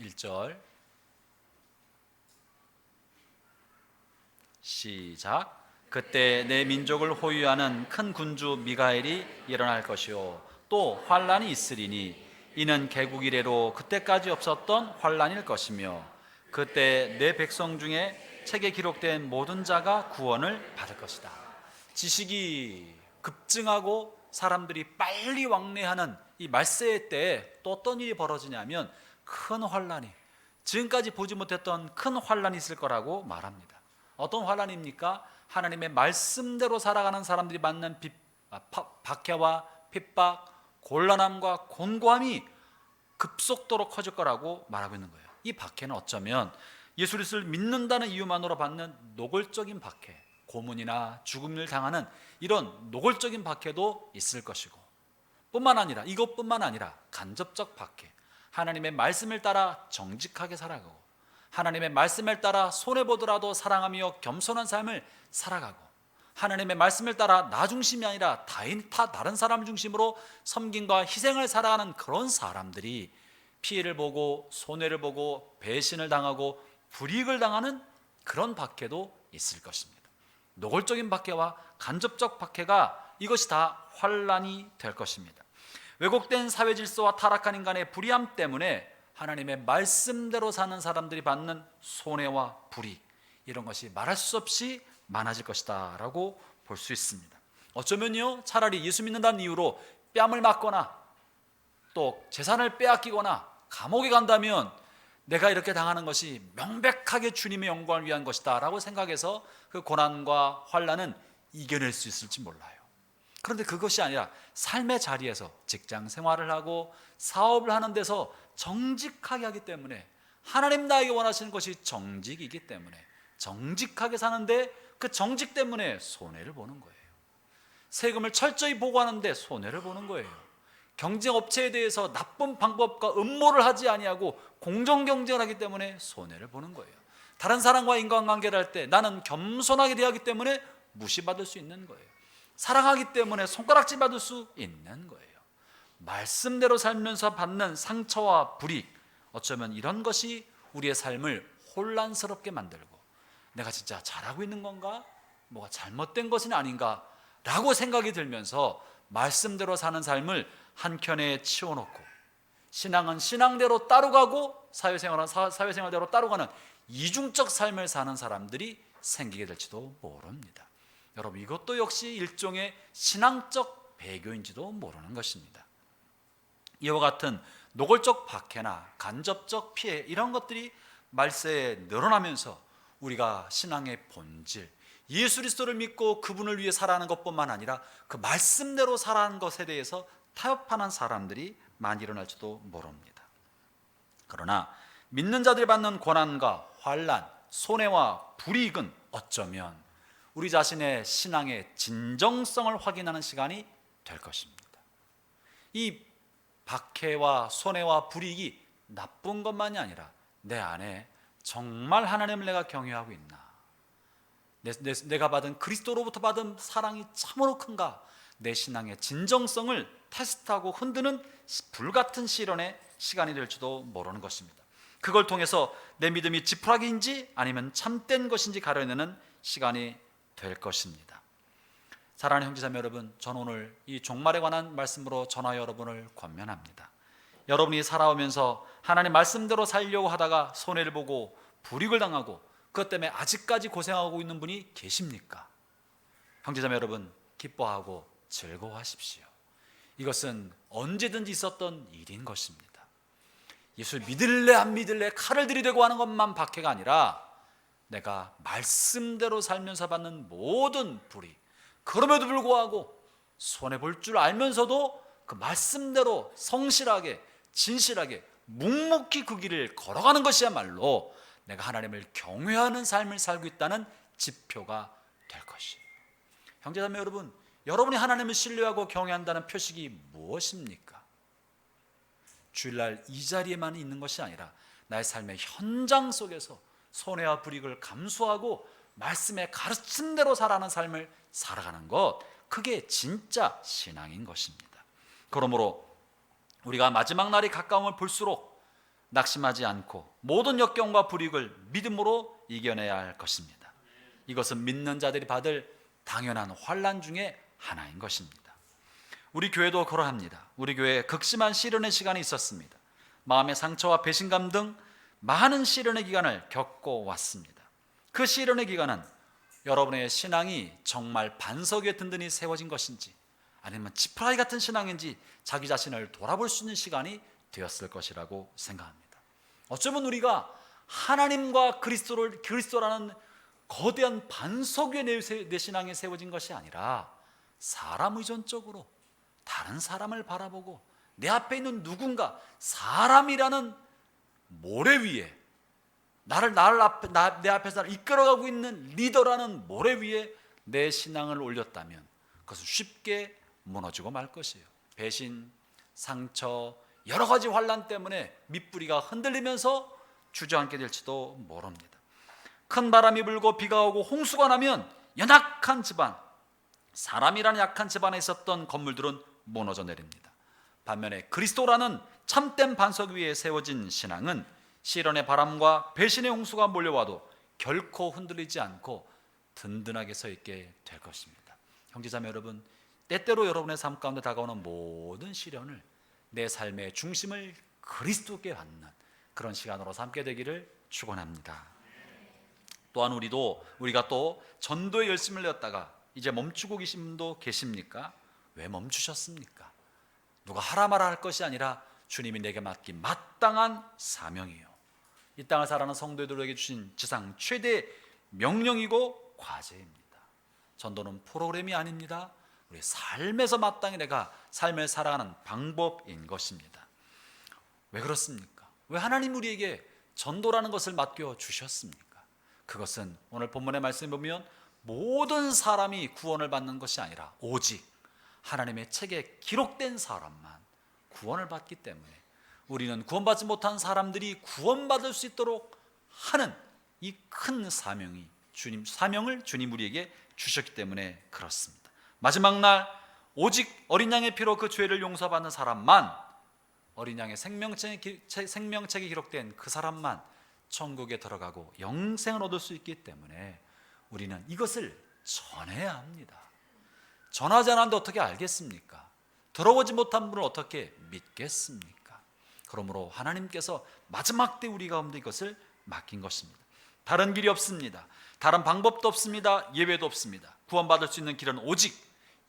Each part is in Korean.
1절 시작. 그때 내 민족을 호위하는 큰 군주 미가엘이 일어날 것이요 또 환란이 있으리니 이는 개국 이래로 그때까지 없었던 환란일 것이며 그때 내 백성 중에 책에 기록된 모든 자가 구원을 받을 것이다. 지식이 급증하고 사람들이 빨리 왕래하는 이 말세의 때에 또 어떤 일이 벌어지냐면 큰 환란이, 지금까지 보지 못했던 큰 환란이 있을 거라고 말합니다. 어떤 환란입니까? 하나님의 말씀대로 살아가는 사람들이 받는 박해와 핍박, 곤란함과 곤고함이 급속도로 커질 거라고 말하고 있는 거예요. 이 박해는 어쩌면 예수 그리스도를 믿는다는 이유만으로 받는 노골적인 박해, 고문이나 죽음을 당하는 이런 노골적인 박해도 있을 것이고, 이것뿐만 아니라 간접적 박해, 하나님의 말씀을 따라 정직하게 살아가고 하나님의 말씀을 따라 손해보더라도 사랑하며 겸손한 삶을 살아가고 하나님의 말씀을 따라 나 중심이 아니라 다른 사람 중심으로 섬김과 희생을 살아가는 그런 사람들이 피해를 보고 손해를 보고 배신을 당하고 불이익을 당하는 그런 박해도 있을 것입니다. 노골적인 박해와 간접적 박해가 이것이 다 환란이 될 것입니다. 왜곡된 사회 질서와 타락한 인간의 불의함 때문에 하나님의 말씀대로 사는 사람들이 받는 손해와 불이익, 이런 것이 말할 수 없이 많아질 것이다 라고 볼 수 있습니다. 어쩌면요, 차라리 예수 믿는다는 이유로 뺨을 맞거나 또 재산을 빼앗기거나 감옥에 간다면 내가 이렇게 당하는 것이 명백하게 주님의 영광을 위한 것이다 라고 생각해서 그 고난과 환난은 이겨낼 수 있을지 몰라요. 그런데 그것이 아니라 삶의 자리에서 직장 생활을 하고 사업을 하는 데서 정직하게 하기 때문에, 하나님 나에게 원하시는 것이 정직이기 때문에 정직하게 사는데 그 정직 때문에 손해를 보는 거예요. 세금을 철저히 보고하는데 손해를 보는 거예요. 경쟁업체에 대해서 나쁜 방법과 음모를 하지 아니하고 공정경쟁을 하기 때문에 손해를 보는 거예요. 다른 사람과 인간관계를 할 때 나는 겸손하게 대하기 때문에 무시받을 수 있는 거예요. 사랑하기 때문에 손가락질 받을 수 있는 거예요. 말씀대로 살면서 받는 상처와 불이익, 어쩌면 이런 것이 우리의 삶을 혼란스럽게 만들고 내가 진짜 잘하고 있는 건가? 뭐가 잘못된 것은 아닌가? 라고 생각이 들면서 말씀대로 사는 삶을 한켠에 치워놓고 신앙은 신앙대로 따라가고 사회생활은 사회생활대로 따라가는 이중적 삶을 사는 사람들이 생기게 될지도 모릅니다. 여러분, 이것도 역시 일종의 신앙적 배교인지도 모르는 것입니다. 이와 같은 노골적 박해나 간접적 피해, 이런 것들이 말세에 늘어나면서 우리가 신앙의 본질, 예수 그리스도를 믿고 그분을 위해 살아가는 것뿐만 아니라 그 말씀대로 살아가는 것에 대해서 타협하는 사람들이 많이 일어날지도 모릅니다. 그러나 믿는 자들이 받는 고난과 환난, 손해와 불이익은 어쩌면 우리 자신의 신앙의 진정성을 확인하는 시간이 될 것입니다. 이 박해와 손해와 불이익이 나쁜 것만이 아니라 내 안에 정말 하나님을 내가 경외하고 있나, 내가 받은 그리스도로부터 받은 사랑이 참으로 큰가, 내 신앙의 진정성을 테스트하고 흔드는 불같은 시련의 시간이 될지도 모르는 것입니다. 그걸 통해서 내 믿음이 지푸라기인지 아니면 참된 것인지 가려내는 시간이 될 것입니다. 사랑하는 형제자매 여러분, 저는 오늘 이 종말에 관한 말씀으로 저와 여러분을 권면합니다. 여러분이 살아오면서 하나님 말씀대로 살려고 하다가 손해를 보고 불이익을 당하고 그것 때문에 아직까지 고생하고 있는 분이 계십니까? 형제자매 여러분, 기뻐하고 즐거워하십시오. 이것은 언제든지 있었던 일인 것입니다. 예수를 믿을래 안 믿을래 칼을 들이대고 하는 것만 박해가 아니라 내가 말씀대로 살면서 받는 모든 불이익, 그럼에도 불구하고 손해볼 줄 알면서도 그 말씀대로 성실하게 진실하게 묵묵히 그 길을 걸어가는 것이야말로 내가 하나님을 경외하는 삶을 살고 있다는 지표가 될 것이에요. 형제자매 여러분, 여러분이 하나님을 신뢰하고 경외한다는 표식이 무엇입니까? 주일날 이 자리에만 있는 것이 아니라 나의 삶의 현장 속에서 손해와 불이익을 감수하고 말씀의 가르침대로 살아가는 삶을 살아가는 것, 그게 진짜 신앙인 것입니다. 그러므로 우리가 마지막 날이 가까움을 볼수록 낙심하지 않고 모든 역경과 불이익을 믿음으로 이겨내야 할 것입니다. 이것은 믿는 자들이 받을 당연한 환난 중에 하나인 것입니다. 우리 교회도 그러합니다. 우리 교회에 극심한 시련의 시간이 있었습니다. 마음의 상처와 배신감 등 많은 시련의 기간을 겪어왔습니다. 그 시련의 기간은 여러분의 신앙이 정말 반석 위에 든든히 세워진 것인지, 아니면 지푸라기 같은 신앙인지 자기 자신을 돌아볼 수 있는 시간이 되었을 것이라고 생각합니다. 어쩌면 우리가 하나님과 그리스도라는 거대한 반석 위에 내 신앙이 세워진 것이 아니라 사람 의존적으로 다른 사람을 바라보고 내 앞에 있는 누군가, 사람이라는 모래 위에 내 앞에서 나를 이끌어가고 있는 리더라는 모래 위에 내 신앙을 올렸다면 그것은 쉽게 무너지고 말 것이에요. 배신, 상처, 여러 가지 환난 때문에 밑뿌리가 흔들리면서 주저앉게 될지도 모릅니다. 큰 바람이 불고 비가 오고 홍수가 나면 연약한 집안, 사람이라는 약한 집안에 있었던 건물들은 무너져 내립니다. 반면에 그리스도라는 참된 반석 위에 세워진 신앙은 시련의 바람과 배신의 홍수가 몰려와도 결코 흔들리지 않고 든든하게 서 있게 될 것입니다. 형제자매 여러분, 때때로 여러분의 삶 가운데 다가오는 모든 시련을 내 삶의 중심을 그리스도께 받는 그런 시간으로 삼게 되기를 축원합니다. 또한 우리가 또 전도에 열심을 내었다가 이제 멈추고 계신 분도 계십니까? 왜 멈추셨습니까? 누가 하라 마라 할 것이 아니라 주님이 내게 맡긴 마땅한 사명이에요. 이 땅을 살아가는 성도들에게 주신 지상 최대 명령이고 과제입니다. 전도는 프로그램이 아닙니다. 우리 삶에서 마땅히 내가 삶을 살아가는 방법인 것입니다. 왜 그렇습니까? 왜 하나님 우리에게 전도라는 것을 맡겨 주셨습니까? 그것은 오늘 본문의 말씀에 보면 모든 사람이 구원을 받는 것이 아니라 오직 하나님의 책에 기록된 사람만 구원을 받기 때문에 우리는 구원받지 못한 사람들이 구원받을 수 있도록 하는 이 큰 사명을 주님 우리에게 주셨기 때문에 그렇습니다. 마지막 날 오직 어린 양의 피로 그 죄를 용서받는 사람만, 어린 양의 생명책에 기록된 그 사람만 천국에 들어가고 영생을 얻을 수 있기 때문에 우리는 이것을 전해야 합니다. 전하지 않았는데 어떻게 알겠습니까? 들어보지 못한 분을 어떻게 믿겠습니까? 그러므로 하나님께서 마지막 때 우리 가운데 이것을 맡긴 것입니다. 다른 길이 없습니다. 다른 방법도 없습니다. 예외도 없습니다. 구원받을 수 있는 길은 오직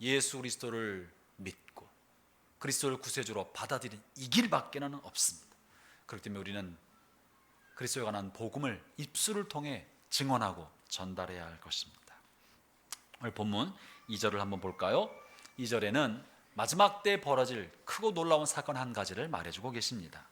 예수 그리스도를 믿고 그리스도를 구세주로 받아들인 이 길밖에는 없습니다. 그렇기 때문에 우리는 그리스도에 관한 복음을 입술을 통해 증언하고 전달해야 할 것입니다. 오늘 본문 2절을 한번 볼까요? 2절에는 마지막 때 벌어질 크고 놀라운 사건 한 가지를 말해주고 계십니다.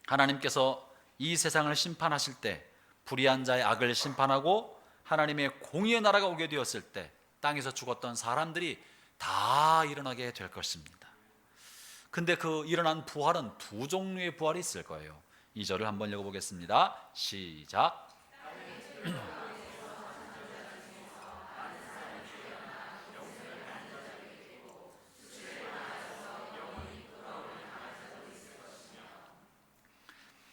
하나님께서 이 세상을 심판하실 때 불의한 자의 악을 심판하고 하나님의 공의의 나라가 오게 되었을 때 땅에서 죽었던 사람들이 다 일어나게 될 것입니다. 근데 그 일어난 부활은 두 종류의 부활이 있을 거예요. 2절을 한번 읽어보겠습니다. 시작.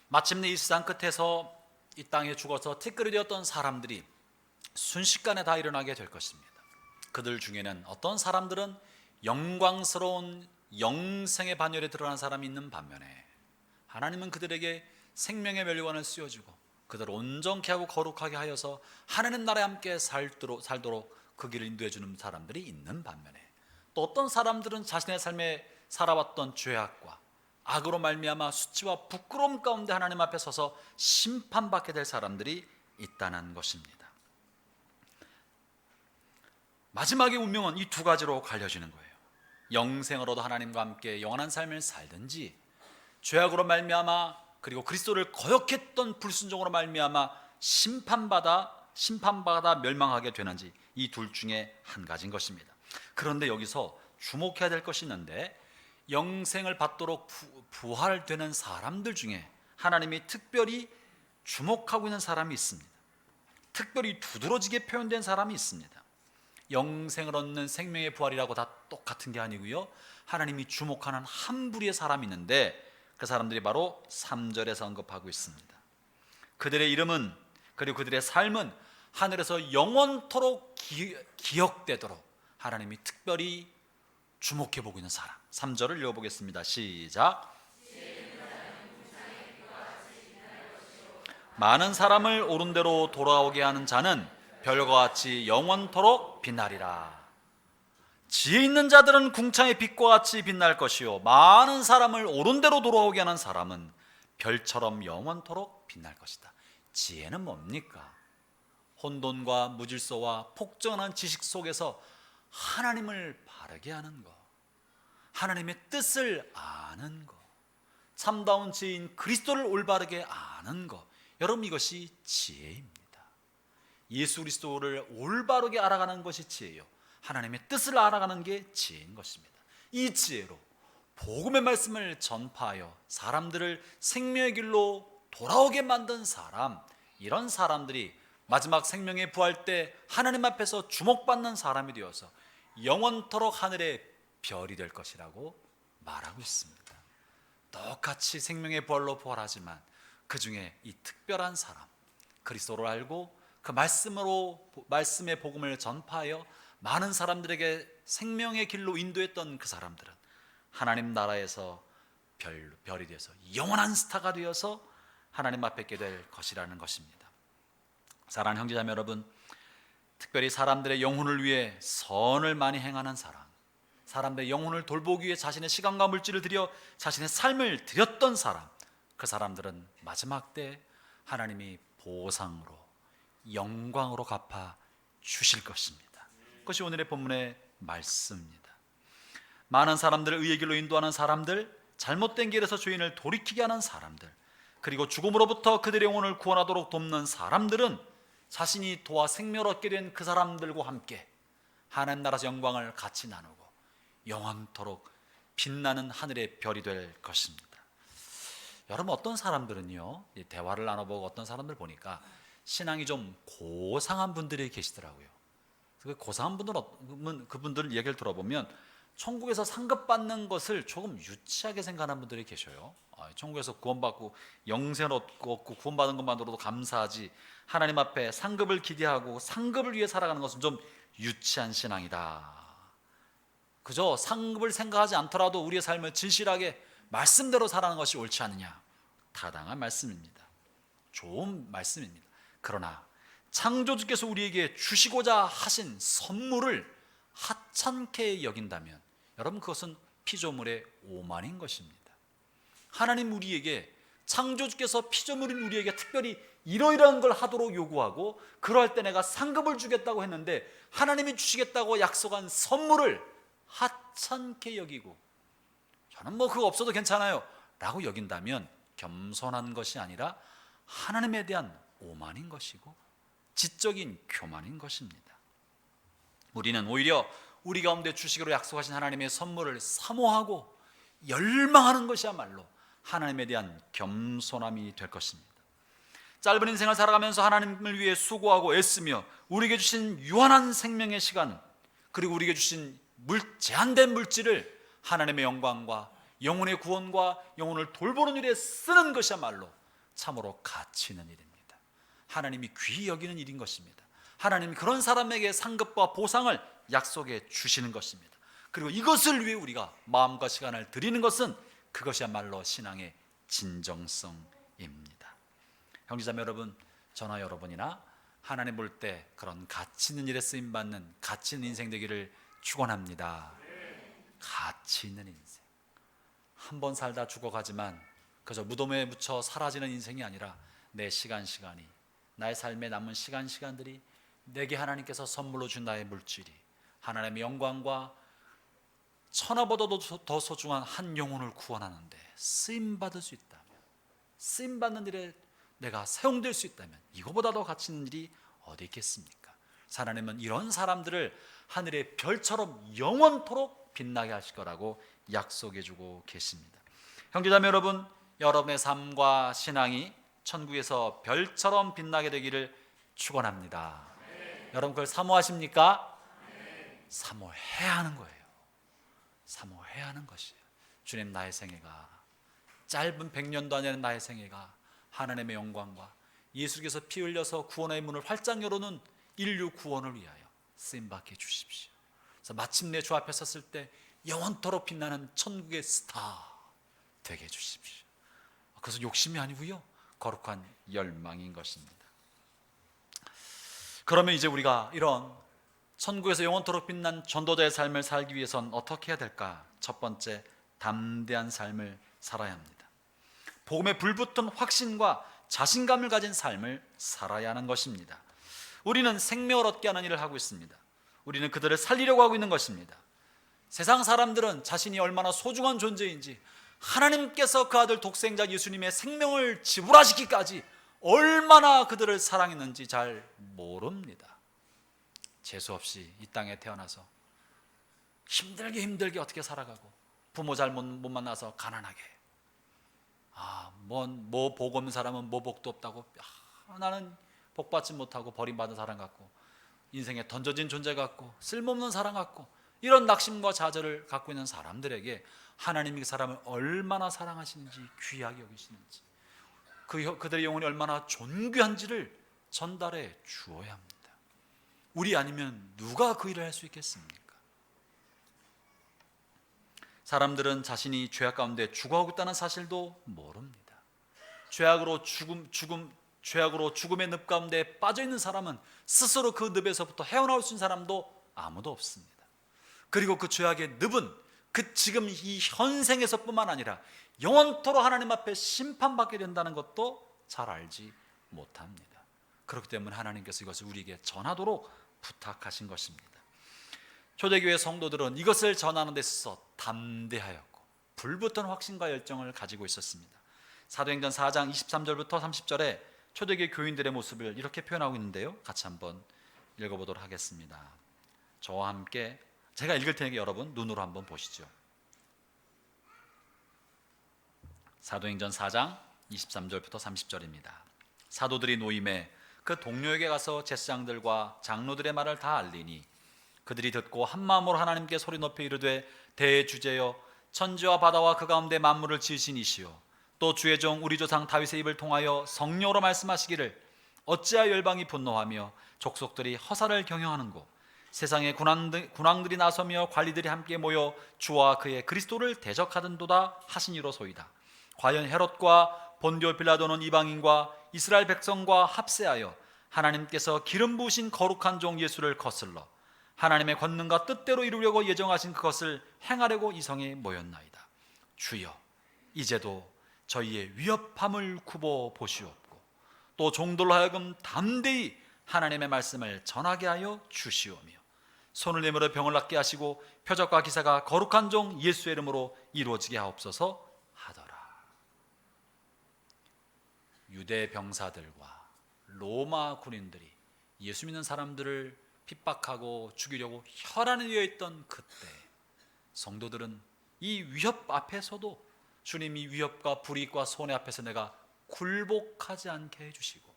마침내 이 세상 끝에서 이 땅에 죽어서 티끌이 되었던 사람들이 순식간에 다 일어나게 될 것입니다. 그들 중에는 어떤 사람들은 영광스러운 영생의 반열에 들어간 사람이 있는 반면에 하나님은 그들에게 생명의 멸류관을 씌워주고 그들을 온전케 하고 거룩하게 하여서 하나님 나라에 함께 살도록 그 길을 인도해 주는 사람들이 있는 반면에 또 어떤 사람들은 자신의 삶에 살아왔던 죄악과 악으로 말미암아 수치와 부끄러움 가운데 하나님 앞에 서서 심판받게 될 사람들이 있다는 것입니다. 마지막의 운명은 이 두 가지로 갈려지는 거예요. 영생을 얻어 하나님과 함께 영원한 삶을 살든지 죄악으로 말미암아 그리고 그리스도를 거역했던 불순종으로 말미암아 심판받아 멸망하게 되는지 이 둘 중에 한 가지인 것입니다. 그런데 여기서 주목해야 될 것이 있는데 영생을 받도록 부활되는 사람들 중에 하나님이 특별히 주목하고 있는 사람이 있습니다. 특별히 두드러지게 표현된 사람이 있습니다. 영생을 얻는 생명의 부활이라고 다 똑같은 게 아니고요, 하나님이 주목하는 한 부류의 사람이 있는데 그 사람들이 바로 3절에서 언급하고 있습니다. 그들의 이름은 그리고 그들의 삶은 하늘에서 영원토록 기억되도록 하나님이 특별히 주목해보고 있는 사람. 3절을 읽어보겠습니다. 시작. 많은 사람을 옳은 대로 돌아오게 하는 자는 별과 같이 영원토록 빛나리라. 지혜 있는 자들은 궁창의 빛과 같이 빛날 것이요 많은 사람을 옳은 대로 돌아오게 하는 사람은 별처럼 영원토록 빛날 것이다. 지혜는 뭡니까? 혼돈과 무질서와 폭정한 지식 속에서 하나님을 바르게 하는 것, 하나님의 뜻을 아는 것, 참다운 지혜인 그리스도를 올바르게 아는 것, 여러분 이것이 지혜입니다. 예수 그리스도를 올바르게 알아가는 것이 지혜요, 하나님의 뜻을 알아가는 게 지혜인 것입니다. 이 지혜로 복음의 말씀을 전파하여 사람들을 생명의 길로 돌아오게 만든 사람, 이런 사람들이 마지막 생명의 부활 때 하나님 앞에서 주목받는 사람이 되어서 영원토록 하늘의 별이 될 것이라고 말하고 있습니다. 똑같이 생명의 부활로 부활하지만 그 중에 이 특별한 사람, 그리스도를 알고 그 말씀의 복음을 전파하여 많은 사람들에게 생명의 길로 인도했던 그 사람들은 하나님 나라에서 별이 되어서 영원한 스타가 되어서 하나님 앞에 있게 될 것이라는 것입니다. 사랑하는 형제자매 여러분, 특별히 사람들의 영혼을 위해 선을 많이 행하는 사람, 사람들의 영혼을 돌보기 위해 자신의 시간과 물질을 들여 자신의 삶을 드렸던 사람, 그 사람들은 마지막 때 하나님이 보상으로 영광으로 갚아 주실 것입니다. 그것이 오늘의 본문의 말씀입니다. 많은 사람들을 의의 길로 인도하는 사람들, 잘못된 길에서 주인을 돌이키게 하는 사람들, 그리고 죽음으로부터 그들의 영혼을 구원하도록 돕는 사람들은 자신이 도와 생명을 얻게 된 그 사람들과 함께 하나님 나라에서 영광을 같이 나누고 영원토록 빛나는 하늘의 별이 될 것입니다. 여러분, 어떤 사람들은요, 대화를 나눠보고 어떤 사람들 보니까 신앙이 좀 고상한 분들이 계시더라고요. 그 고상한 분들은 그분들 얘기를 들어보면 천국에서 상급받는 것을 조금 유치하게 생각하는 분들이 계셔요. 천국에서 구원받고 영생을 얻고 구원받은 것만으로도 감사하지, 하나님 앞에 상급을 기대하고 상급을 위해 살아가는 것은 좀 유치한 신앙이다. 그저 상급을 생각하지 않더라도 우리의 삶을 진실하게 말씀대로 살아가는 것이 옳지 않느냐. 타당한 말씀입니다. 좋은 말씀입니다. 그러나 창조주께서 우리에게 주시고자 하신 선물을 하찮게 여긴다면 여러분, 그것은 피조물의 오만인 것입니다. 하나님 우리에게, 창조주께서 피조물인 우리에게 특별히 이러이러한 걸 하도록 요구하고 그럴 때 내가 상급을 주겠다고 했는데 하나님이 주시겠다고 약속한 선물을 하찮게 여기고 저는 뭐 그거 없어도 괜찮아요 라고 여긴다면 겸손한 것이 아니라 하나님에 대한 오만인 것이고 지적인 교만인 것입니다. 우리는 오히려 우리 가운데 주시기로 약속하신 하나님의 선물을 사모하고 열망하는 것이야말로 하나님에 대한 겸손함이 될 것입니다. 짧은 인생을 살아가면서 하나님을 위해 수고하고 애쓰며 우리에게 주신 유한한 생명의 시간, 그리고 우리에게 주신 제한된 물질을 하나님의 영광과 영혼의 구원과 영혼을 돌보는 일에 쓰는 것이야말로 참으로 가치 있는 일입니다. 하나님이 귀히 여기는 일인 것입니다. 하나님이 그런 사람에게 상급과 보상을 약속해 주시는 것입니다. 그리고 이것을 위해 우리가 마음과 시간을 드리는 것은 그것이야말로 신앙의 진정성입니다. 형제자매 여러분, 저나 여러분이나 하나님 볼 때 그런 가치 있는 일에 쓰임받는 가치 있는 인생 되기를 축원합니다. 가치 있는 인생, 한 번 살다 죽어가지만 그저 무덤에 묻혀 사라지는 인생이 아니라 내 시간이, 나의 삶에 남은 시간들이 내게 하나님께서 선물로 준 나의 물질이 하나님의 영광과 천하보다도 더 소중한 한 영혼을 구원하는데 쓰임받을 수 있다면, 쓰임받는 일에 내가 사용될 수 있다면 이거보다 더 가치 있는 일이 어디 있겠습니까? 하나님은 이런 사람들을 하늘의 별처럼 영원토록 빛나게 하실 거라고 약속해주고 계십니다. 형제자매 여러분, 여러분의 삶과 신앙이 천국에서 별처럼 빛나게 되기를 축원합니다. 여러분 그걸 사모하십니까? 사모해야 하는 거예요. 사모해야 하는 것이에요. 주님, 나의 생애가 짧은 100년도 아니라 나의 생애가 하나님의 영광과 예수께서 피 흘려서 구원의 문을 활짝 열어놓은 인류 구원을 위하여 쓰임받게 해주십시오. 그래서 마침내 주 앞에 섰을 때 영원토록 빛나는 천국의 스타 되게 해주십시오. 그래서 욕심이 아니고요, 거룩한 열망인 것입니다. 그러면 이제 우리가 이런 천국에서 영원토록 빛난 전도자의 삶을 살기 위해선 어떻게 해야 될까? 첫 번째, 담대한 삶을 살아야 합니다. 복음에 불붙은 확신과 자신감을 가진 삶을 살아야 하는 것입니다. 우리는 생명을 얻게 하는 일을 하고 있습니다. 우리는 그들을 살리려고 하고 있는 것입니다. 세상 사람들은 자신이 얼마나 소중한 존재인지, 하나님께서 그 아들 독생자 예수님의 생명을 지불하시기까지 얼마나 그들을 사랑했는지 잘 모릅니다. 재수없이 이 땅에 태어나서 힘들게 어떻게 살아가고, 부모 잘 못 만나서 가난하게, 뭐 복 없는 사람은 뭐 복도 없다고, 나는 복 받지 못하고 버림받은 사람 같고, 인생에 던져진 존재 같고, 쓸모없는 사람 같고, 이런 낙심과 좌절을 갖고 있는 사람들에게 하나님이 그 사람을 얼마나 사랑하시는지, 귀하게 여기시는지, 그들의 영혼이 얼마나 존귀한지를 전달해 주어야 합니다. 우리 아니면 누가 그 일을 할 수 있겠습니까? 사람들은 자신이 죄악 가운데 죽어가고 있다는 사실도 모릅니다. 죄악으로 죽음의 늪 가운데 빠져있는 사람은 스스로 그 늪에서부터 헤어나올 수 있는 사람도 아무도 없습니다. 그리고 그 죄악의 늪은 지금 이 현생에서뿐만 아니라 영원토록 하나님 앞에 심판받게 된다는 것도 잘 알지 못합니다. 그렇기 때문에 하나님께서 이것을 우리에게 전하도록 부탁하신 것입니다. 초대교회 성도들은 이것을 전하는 데 있어서 담대하였고 불붙은 확신과 열정을 가지고 있었습니다. 사도행전 4장 23절부터 30절에 초대교회 교인들의 모습을 이렇게 표현하고 있는데요, 같이 한번 읽어보도록 하겠습니다. 저와 함께 제가 읽을 테니까 여러분 눈으로 한번 보시죠. 사도행전 4장 23절부터 30절입니다. 사도들이 노임에 그 동료에게 가서 제사장들과 장로들의 말을 다 알리니 그들이 듣고 한마음으로 하나님께 소리 높여 이르되, 대주제여, 천지와 바다와 그 가운데 만물을 지으신 이시여, 또 주의 종 우리 조상 다윗의 입을 통하여 성령으로 말씀하시기를, 어찌하여 열방이 분노하며 족속들이 허사를 경영하는고, 세상의 군왕들이 나서며 관리들이 함께 모여 주와 그의 그리스도를 대적하던도다 하시니로소이다. 과연 헤롯과 본디오 빌라도는 이방인과 이스라엘 백성과 합세하여 하나님께서 기름 부으신 거룩한 종 예수를 거슬러 하나님의 권능과 뜻대로 이루려고 예정하신 그것을 행하려고 이 성에 모였나이다. 주여, 이제도 저희의 위협함을 굽어 보시옵고 또 종들로 하여금 담대히 하나님의 말씀을 전하게 하여 주시오며 손을 내밀어 병을 낫게 하시고 표적과 기사가 거룩한 종 예수의 이름으로 이루어지게 하옵소서 하더라. 유대 병사들과 로마 군인들이 예수 믿는 사람들을 핍박하고 죽이려고 혈안에 되어 있던 그때, 성도들은 이 위협 앞에서도 주님이 위협과 불이익과 손해 앞에서 내가 굴복하지 않게 해주시고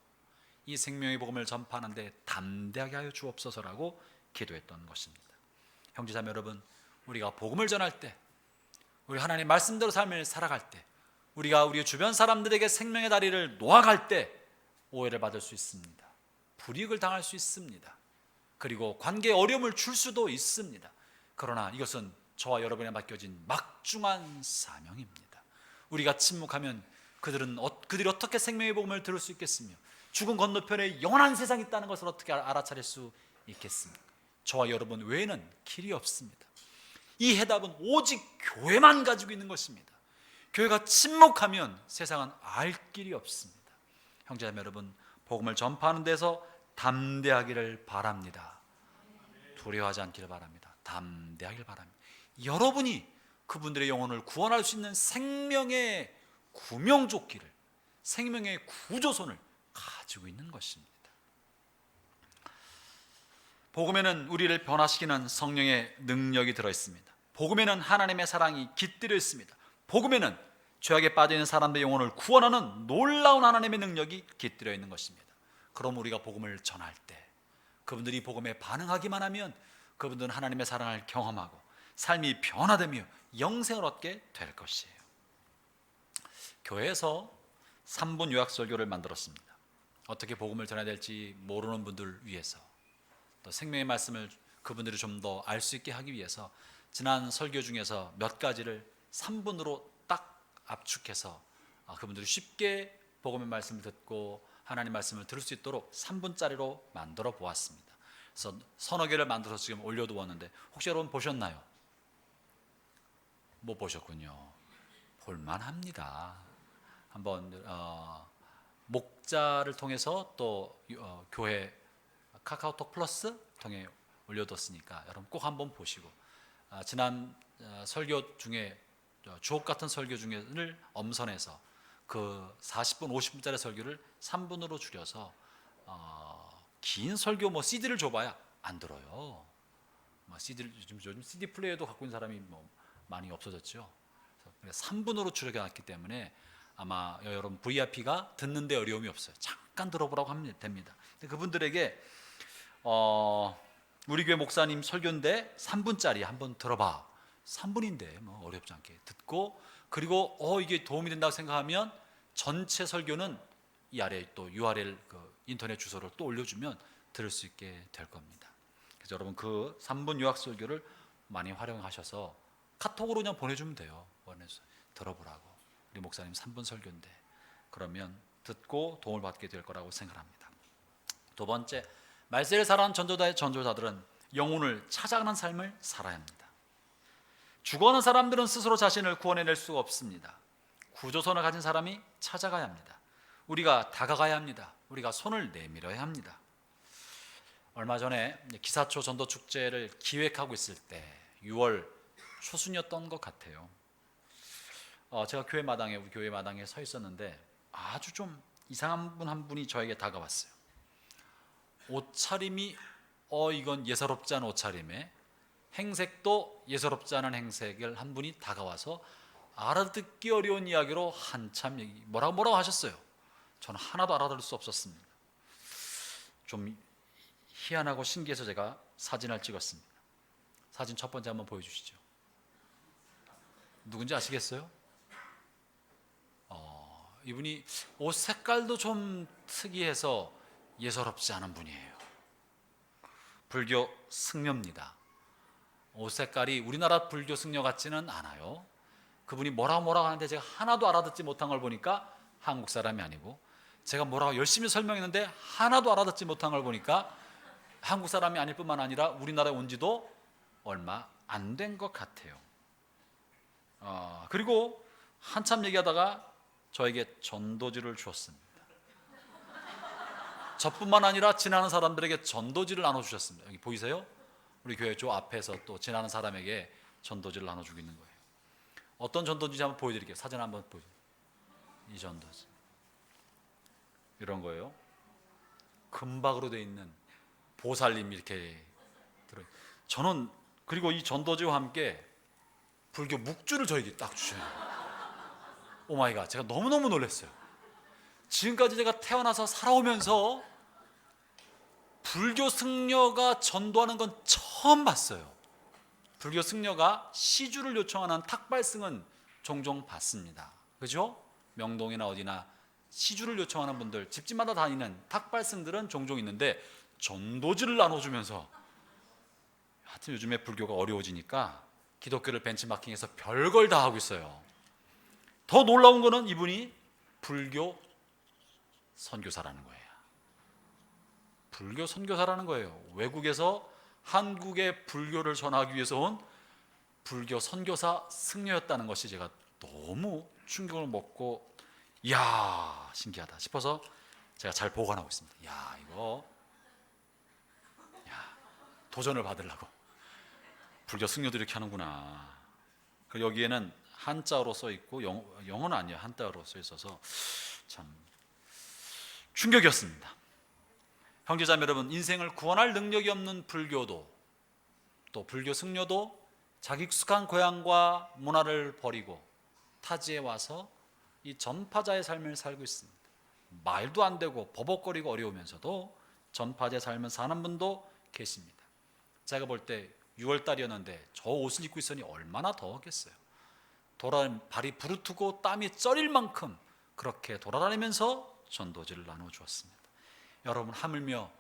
이 생명의 복음을 전파하는데 담대하게 하여 주옵소서라고 기도했던 것입니다. 형제자매 여러분, 우리가 복음을 전할 때, 우리 하나님 말씀대로 삶을 살아갈 때, 우리가 우리 주변 사람들에게 생명의 다리를 놓아갈 때 오해를 받을 수 있습니다. 불이익을 당할 수 있습니다. 그리고 관계에 어려움을 줄 수도 있습니다. 그러나 이것은 저와 여러분에 맡겨진 막중한 사명입니다. 우리가 침묵하면 그들이 어떻게 생명의 복음을 들을 수 있겠으며 죽은 건너편에 영원한 세상이 있다는 것을 어떻게 알아차릴 수 있겠습니까? 저와 여러분 외에는 길이 없습니다. 이 해답은 오직 교회만 가지고 있는 것입니다. 교회가 침묵하면 세상은 알 길이 없습니다. 형제자매 여러분, 복음을 전파하는 데서 담대하기를 바랍니다. 두려워하지 않기를 바랍니다. 담대하기를 바랍니다. 여러분이 그분들의 영혼을 구원할 수 있는 생명의 구명조끼를, 생명의 구조선을 가지고 있는 것입니다. 복음에는 우리를 변화시키는 성령의 능력이 들어있습니다. 복음에는 하나님의 사랑이 깃들어 있습니다. 복음에는 죄악에 빠져있는 사람들의 영혼을 구원하는 놀라운 하나님의 능력이 깃들어 있는 것입니다. 그럼 우리가 복음을 전할 때 그분들이 복음에 반응하기만 하면 그분들은 하나님의 사랑을 경험하고 삶이 변화되며 영생을 얻게 될 것이에요. 교회에서 3분 요약 설교를 만들었습니다. 어떻게 복음을 전해야 될지 모르는 분들 위해서, 또 생명의 말씀을 그분들이 좀 더 알 수 있게 하기 위해서 지난 설교 중에서 몇 가지를 3분으로 딱 압축해서 그분들이 쉽게 복음의 말씀을 듣고 하나님 말씀을 들을 수 있도록 3분짜리로 만들어 보았습니다. 그래서 서너 개를 만들어서 지금 올려두었는데 혹시 여러분 보셨나요? 못 보셨군요. 볼만합니다. 한번 목자를 통해서 또 교회 카카오톡 플러스 통해 올려뒀으니까 여러분 꼭 한번 보시고, 지난 설교 중에 주옥 같은 설교 중에를 엄선해서 그 40분 50분짜리 설교를 3분으로 줄여서 긴 설교 CD를 줘봐야 안 들어요. CD를 요즘 CD 플레이어도 갖고 있는 사람이 많이 없어졌죠. 그래서 3분으로 줄여놨기 때문에 아마 여러분 VIP가 듣는데 어려움이 없어요. 잠깐 들어보라고 하면 됩니다. 그분들에게 우리 교회 목사님 설교인데 3분짜리 한번 들어봐. 3분인데 어렵지 않게 듣고, 그리고 이게 도움이 된다고 생각하면 전체 설교는 이 아래 또 URL 인터넷 주소를 또 올려주면 들을 수 있게 될 겁니다. 그래서 여러분 그 3분 요약 설교를 많이 활용하셔서 카톡으로 그냥 보내주면 돼요. 원해서 들어보라고. 우리 목사님 3분 설교인데, 그러면 듣고 도움을 받게 될 거라고 생각합니다. 두 번째, 말세를 살아온 전도자들은 영혼을 찾아가는 삶을 살아야 합니다. 죽어가는 사람들은 스스로 자신을 구원해낼 수가 없습니다. 구조선을 가진 사람이 찾아가야 합니다. 우리가 다가가야 합니다. 우리가 손을 내밀어야 합니다. 얼마 전에 기사초 전도축제를 기획하고 있을 때 6월 초순이었던 것 같아요. 제가 우리 교회 마당에 서 있었는데 아주 좀 이상한 분 한 분이 저에게 다가왔어요. 옷차림이 이건 예사롭지 않은 옷차림에, 행색도 예사롭지 않은 행색을 한 분이 다가와서 알아듣기 어려운 이야기로 한참 뭐라고 하셨어요. 저는 하나도 알아들을 수 없었습니다. 좀 희한하고 신기해서 제가 사진을 찍었습니다. 사진 첫 번째 한번 보여주시죠. 누군지 아시겠어요? 이분이 옷 색깔도 좀 특이해서 예사롭지 않은 분이에요. 불교 승려입니다. 옷 색깔이 우리나라 불교 승려 같지는 않아요. 그분이 뭐라고 하는데 제가 하나도 알아듣지 못한 걸 보니까 한국 사람이 아니고, 제가 뭐라고 열심히 설명했는데 하나도 알아듣지 못한 걸 보니까 한국 사람이 아닐 뿐만 아니라 우리나라에 온 지도 얼마 안 된 것 같아요. 그리고 한참 얘기하다가 저에게 전도지를 주었습니다. 저뿐만 아니라 지나는 사람들에게 전도지를 나눠주셨습니다. 여기 보이세요? 우리 교회 저 앞에서 또 지나는 사람에게 전도지를 나눠주고 있는 거예요. 어떤 전도지인지 한번 보여드릴게요. 사진 한번 보여주세요. 이 전도지 이런 거예요. 금박으로 되어 있는 보살님 이렇게 들어요. 저는 그리고 이 전도지와 함께 불교 묵주를 저에게 딱 주셔요. 오마이갓, 제가 너무너무 놀랐어요. 지금까지 제가 태어나서 살아오면서 불교 승려가 전도하는 건 처음 봤어요. 불교 승려가 시주를 요청하는 탁발승은 종종 봤습니다. 그죠? 명동이나 어디나 시주를 요청하는 분들, 집집마다 다니는 탁발승들은 종종 있는데 전도지를 나눠주면서, 하여튼 요즘에 불교가 어려워지니까 기독교를 벤치마킹해서 별걸 다 하고 있어요. 더 놀라운 거는 이분이 불교 선교사라는 거예요. 불교 선교사라는 거예요. 외국에서 한국의 불교를 전하기 위해서 온 불교 선교사 승려였다는 것이 제가 너무 충격을 먹고, 이야 신기하다 싶어서 제가 잘 보관하고 있습니다. 이거 도전을 받으려고 불교 승려들이 이렇게 하는구나. 여기에는 한자어로 써 있고 영어는 아니에요. 한자어로 써 있어서 참 충격이었습니다. 형제자매 여러분, 인생을 구원할 능력이 없는 불교도, 또 불교 승려도 자기 익숙한 고향과 문화를 버리고 타지에 와서 이 전파자의 삶을 살고 있습니다. 말도 안 되고 버벅거리고 어려우면서도 전파자의 삶을 사는 분도 계십니다. 제가 볼 때 6월 달이었는데 저 옷을 입고 있으니 얼마나 더웠겠어요. 발이 부르트고 땀이 쩔일 만큼 그렇게 돌아다니면서 전도지를 나눠주었습니다. 여러분, 하물며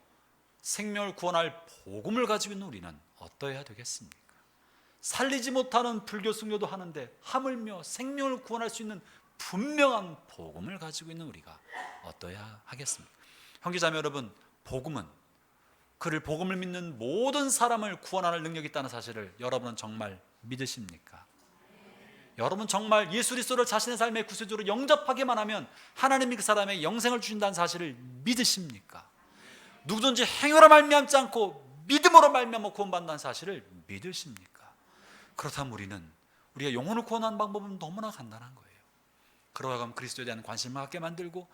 생명을 구원할 복음을 가지고 있는 우리는 어떠해야 되겠습니까? 살리지 못하는 불교 승려도 하는데 하물며 생명을 구원할 수 있는 분명한 복음을 가지고 있는 우리가 어떠해야 하겠습니까? 형제자매 여러분, 복음은 복음을 믿는 모든 사람을 구원하는 능력이 있다는 사실을 여러분은 정말 믿으십니까? 여러분 정말 예수 그리스도를 자신의 삶의 구세주로 영접하기만 하면 하나님이 그 사람에게 영생을 주신다는 사실을 믿으십니까? 누구든지 행위로 말미암지 않고 믿음으로 말미암아 구원받는다는 사실을 믿으십니까? 그렇다면 우리가 영혼을 구원하는 방법은 너무나 간단한 거예요. 그러고 그리스도에 대한 관심을 갖게 만들고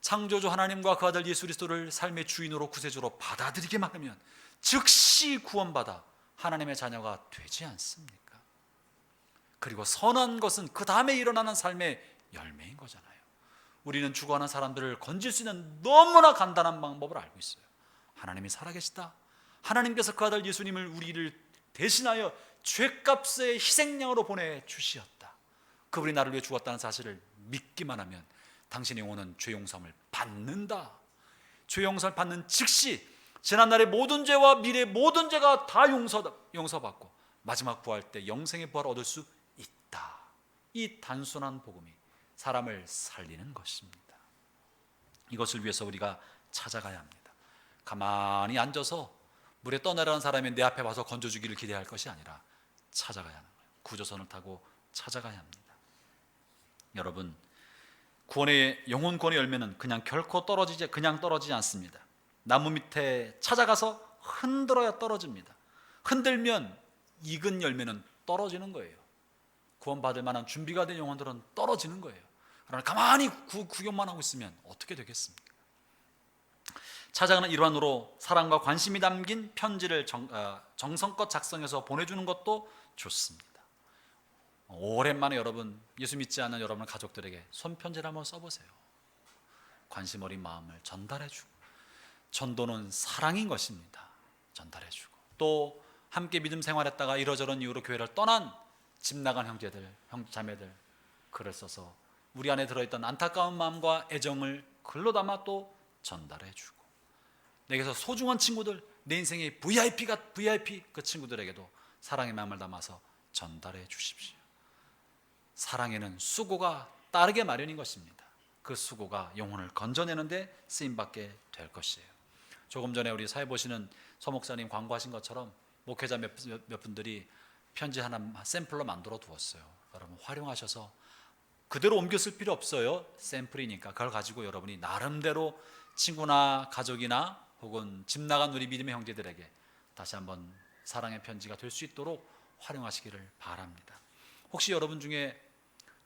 창조주 하나님과 그 아들 예수 그리스도를 삶의 주인으로 구세주로 받아들이기만 하면 즉시 구원받아 하나님의 자녀가 되지 않습니까? 그리고 선한 것은 그 다음에 일어나는 삶의 열매인 거잖아요. 우리는 죽어가는 사람들을 건질 수 있는 너무나 간단한 방법을 알고 있어요. 하나님이 살아계시다. 하나님께서 그 아들 예수님을 우리를 대신하여 죄값의 희생양으로 보내주시었다. 그분이 나를 위해 죽었다는 사실을 믿기만 하면 당신의 영혼은 죄 용서함을 받는다. 죄 용서를 받는 즉시 지난날의 모든 죄와 미래의 모든 죄가 다 용서받고 마지막 부활 때 영생의 부활을 얻을 수 있다. 이 단순한 복음이 사람을 살리는 것입니다. 이것을 위해서 우리가 찾아가야 합니다. 가만히 앉아서 물에 떠내려는 사람이 내 앞에 와서 건져주기를 기대할 것이 아니라 찾아가야 하는 거예요. 구조선을 타고 찾아가야 합니다. 여러분, 영혼 구원의 열매는 결코 떨어지지 않습니다. 나무 밑에 찾아가서 흔들어야 떨어집니다. 흔들면 익은 열매는 떨어지는 거예요. 구원받을 만한 준비가 된 영혼들은 떨어지는 거예요. 그러나 가만히 구경만 하고 있으면 어떻게 되겠습니까? 찾아가는 일환으로 사랑과 관심이 담긴 편지를 정성껏 작성해서 보내주는 것도 좋습니다. 오랜만에 여러분, 예수 믿지 않는 여러분 가족들에게 손편지를 한번 써보세요. 관심 어린 마음을 전달해주고, 전도는 사랑인 것입니다. 전달해주고, 또 함께 믿음 생활했다가 이러저런 이유로 교회를 떠난 집 나간 형제들, 자매들 글을 써서 우리 안에 들어있던 안타까운 마음과 애정을 글로 담아 또 전달해주고, 내게서 소중한 친구들, 내 인생의 VIP 그 친구들에게도 사랑의 마음을 담아서 전달해 주십시오. 사랑에는 수고가 따르게 마련인 것입니다. 그 수고가 영혼을 건져내는데 쓰임받게 될 것이에요. 조금 전에 우리 사회 보시는 서 목사님 광고하신 것처럼 목회자 몇 분들이 편지 하나 샘플로 만들어 두었어요. 여러분 활용하셔서 그대로 옮겨 쓸 필요 없어요. 샘플이니까 그걸 가지고 여러분이 나름대로 친구나 가족이나 혹은 집 나간 우리 믿음의 형제들에게 다시 한번 사랑의 편지가 될 수 있도록 활용하시기를 바랍니다. 혹시 여러분 중에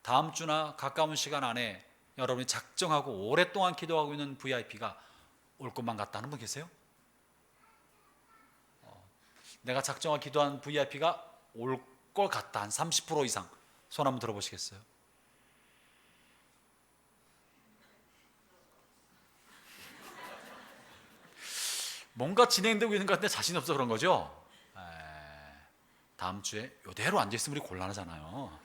다음 주나 가까운 시간 안에 여러분이 작정하고 오랫동안 기도하고 있는 VIP가 올 것만 같다 하는 분 계세요? 내가 작정하고 기도한 VIP가 올 것 같다, 한 30% 이상 손 한번 들어보시겠어요? 뭔가 진행되고 있는 것 같은데 자신 없어 그런 거죠? 다음 주에 이대로 앉아있으면 우리 곤란하잖아요.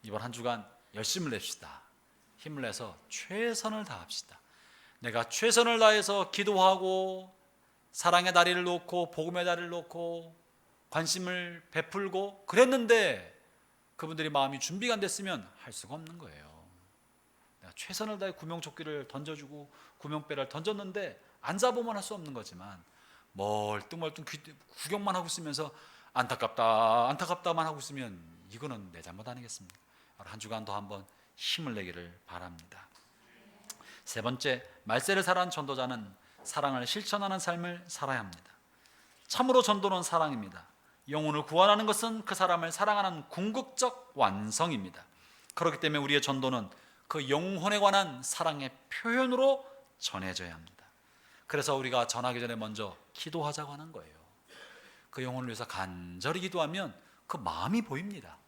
이번 한 주간 열심을 냅시다. 힘을 내서 최선을 다합시다. 내가 최선을 다해서 기도하고 사랑의 다리를 놓고 복음의 다리를 놓고 관심을 베풀고 그랬는데 그분들이 마음이 준비가 안 됐으면 할 수가 없는 거예요. 내가 최선을 다해 구명조끼를 던져주고 구명배를 던졌는데 안 잡으면 할 수 없는 거지만 멀뚱멀뚱 구경만 하고 있으면서 안타깝다만 하고 있으면 이거는 내 잘못 아니겠습니까? 한 주간 더 한번 힘을 내기를 바랍니다. 세 번째, 말세를 살아온 전도자는 사랑을 실천하는 삶을 살아야 합니다. 참으로 전도는 사랑입니다. 영혼을 구원하는 것은 그 사람을 사랑하는 궁극적 완성입니다. 그렇기 때문에 우리의 전도는 그 영혼에 관한 사랑의 표현으로 전해져야 합니다. 그래서 우리가 전하기 전에 먼저 기도하자고 하는 거예요. 그 영혼을 위해서 간절히 기도하면 그 마음이 보입니다.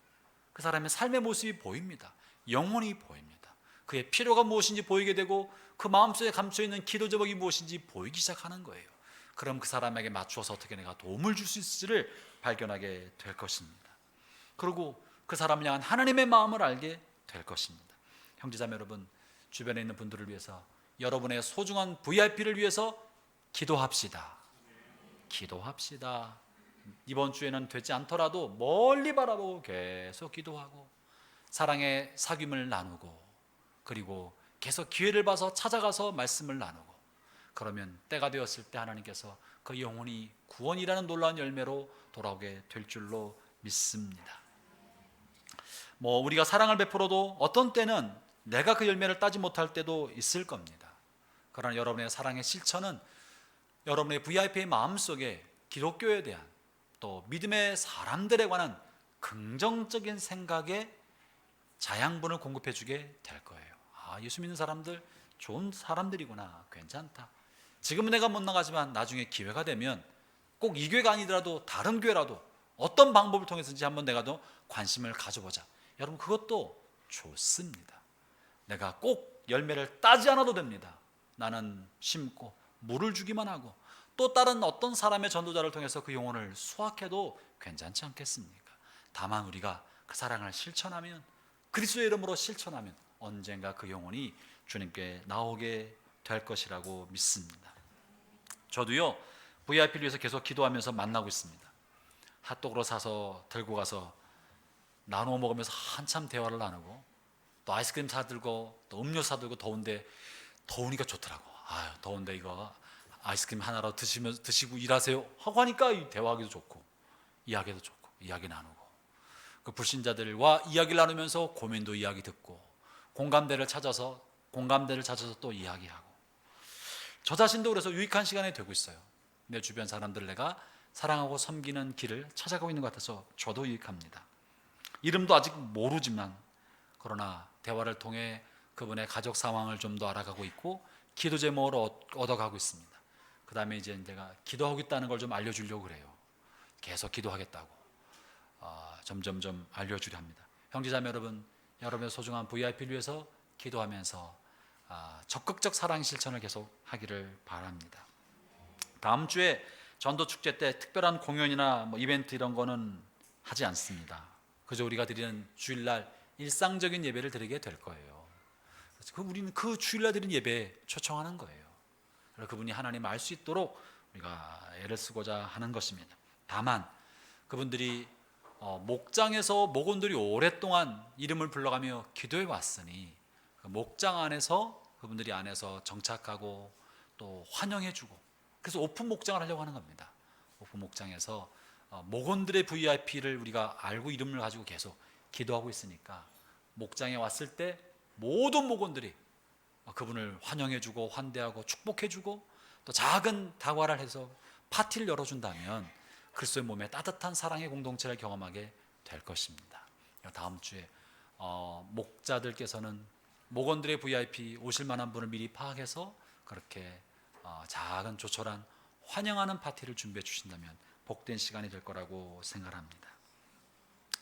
그 사람의 삶의 모습이 보입니다. 영혼이 보입니다. 그의 필요가 무엇인지 보이게 되고 그 마음속에 감춰있는 기도 제목이 무엇인지 보이기 시작하는 거예요. 그럼 그 사람에게 맞추어서 어떻게 내가 도움을 줄 수 있을지를 발견하게 될 것입니다. 그리고 그 사람을 향한 하나님의 마음을 알게 될 것입니다. 형제자매 여러분, 주변에 있는 분들을 위해서, 여러분의 소중한 VIP를 위해서 기도합시다. 기도합시다. 이번 주에는 되지 않더라도 멀리 바라보고 계속 기도하고 사랑의 사귐을 나누고, 그리고 계속 기회를 봐서 찾아가서 말씀을 나누고, 그러면 때가 되었을 때 하나님께서 그 영혼이 구원이라는 놀라운 열매로 돌아오게 될 줄로 믿습니다. 우리가 사랑을 베풀어도 어떤 때는 내가 그 열매를 따지 못할 때도 있을 겁니다. 그러나 여러분의 사랑의 실천은 여러분의 VIP의 마음속에 기독교에 대한, 또 믿음의 사람들에 관한 긍정적인 생각에 자양분을 공급해 주게 될 거예요. 예수 믿는 사람들 좋은 사람들이구나, 괜찮다. 지금은 내가 못 나가지만 나중에 기회가 되면 꼭 이 교회가 아니더라도 다른 교회라도 어떤 방법을 통해서든지 한번 내가 더 관심을 가져보자. 여러분, 그것도 좋습니다. 내가 꼭 열매를 따지 않아도 됩니다. 나는 심고 물을 주기만 하고 또 다른 어떤 사람의 전도자를 통해서 그 영혼을 수확해도 괜찮지 않겠습니까? 다만 우리가 그 사랑을 실천하면, 그리스도의 이름으로 실천하면 언젠가 그 영혼이 주님께 나오게 될 것이라고 믿습니다. 저도요, VIP를 위해서 계속 기도하면서 만나고 있습니다. 핫도그로 사서 들고 가서 나눠 먹으면서 한참 대화를 나누고, 또 아이스크림 사들고 또 음료 사들고, 더우니까 좋더라고. 더운데 이거 아이스크림 하나라도 드시고 일하세요 하고 하니까 대화하기도 좋고 이야기도 좋고 이야기 나누고, 그 불신자들과 이야기를 나누면서 고민도 이야기 듣고, 공감대를 찾아서 또 이야기하고, 저 자신도 그래서 유익한 시간이 되고 있어요. 내 주변 사람들 내가 사랑하고 섬기는 길을 찾아가고 있는 것 같아서 저도 유익합니다. 이름도 아직 모르지만, 그러나 대화를 통해 그분의 가족 상황을 좀 더 알아가고 있고 기도 제목을 얻어가고 있습니다. 그 다음에 이제 내가 기도하고 있다는 걸 좀 알려주려고 그래요. 계속 기도하겠다고 점점점 알려주려 합니다. 형제자매 여러분, 여러분의 소중한 VIP를 위해서 기도하면서 적극적 사랑 실천을 계속 하기를 바랍니다. 다음 주에 전도축제 때 특별한 공연이나 이벤트 이런 거는 하지 않습니다. 그저 우리가 드리는 주일날 일상적인 예배를 드리게 될 거예요. 그래서 우리는 그 주일날 드리는 예배에 초청하는 거예요. 그분이 하나님을 알 수 있도록 우리가 애를 쓰고자 하는 것입니다. 다만 그분들이 목장에서 목원들이 오랫동안 이름을 불러가며 기도해 왔으니, 그 목장 안에서 그분들이 안에서 정착하고 또 환영해주고, 그래서 오픈 목장을 하려고 하는 겁니다. 오픈 목장에서 목원들의 VIP를 우리가 알고 이름을 가지고 계속 기도하고 있으니까, 목장에 왔을 때 모든 목원들이 그분을 환영해주고 환대하고 축복해주고, 또 작은 다과를 해서 파티를 열어준다면 그리스도의 몸에 따뜻한 사랑의 공동체를 경험하게 될 것입니다. 다음 주에 목자들께서는 목원들의 VIP 오실 만한 분을 미리 파악해서 그렇게 작은 조촐한 환영하는 파티를 준비해 주신다면 복된 시간이 될 거라고 생각합니다.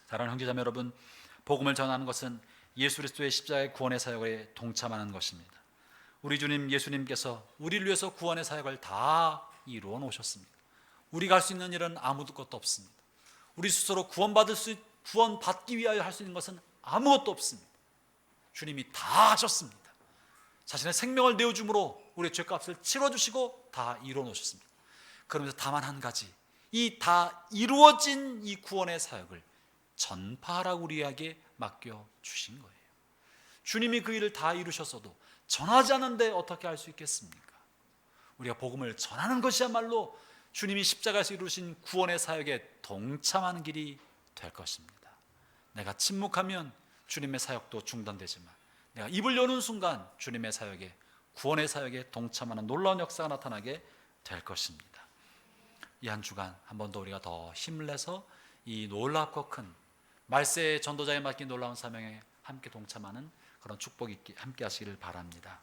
사랑하는 형제자매 여러분, 복음을 전하는 것은 예수 그리스도의 십자가의 구원의 사역에 동참하는 것입니다. 우리 주님 예수님께서 우리를 위해서 구원의 사역을 다 이루어 놓으셨습니다. 우리가 할 수 있는 일은 아무것도 없습니다. 우리 스스로 구원받기 위하여 할 수 있는 것은 아무것도 없습니다. 주님이 다 하셨습니다. 자신의 생명을 내어줌으로 우리의 죄값을 치러주시고 다 이루어 놓으셨습니다. 그러면서 다만 한 가지, 이 다 이루어진 이 구원의 사역을 전파하라고 우리에게 맡겨 주신 거예요. 주님이 그 일을 다 이루셨어도 전하지 않는데 어떻게 할 수 있겠습니까? 우리가 복음을 전하는 것이야말로 주님이 십자가에서 이루신 구원의 사역에 동참하는 길이 될 것입니다. 내가 침묵하면 주님의 사역도 중단되지만, 내가 입을 여는 순간 주님의 사역에, 구원의 사역에 동참하는 놀라운 역사가 나타나게 될 것입니다. 이 한 주간 한 번 더 우리가 더 힘을 내서 이 놀랍고 큰 말세의 전도자에 맡긴 놀라운 사명에 함께 동참하는 그런 축복이 함께 하시기를 바랍니다.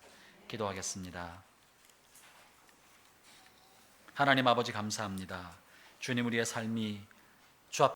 기도하겠습니다. 하나님 아버지 감사합니다. 주님, 우리의 삶이 주 앞에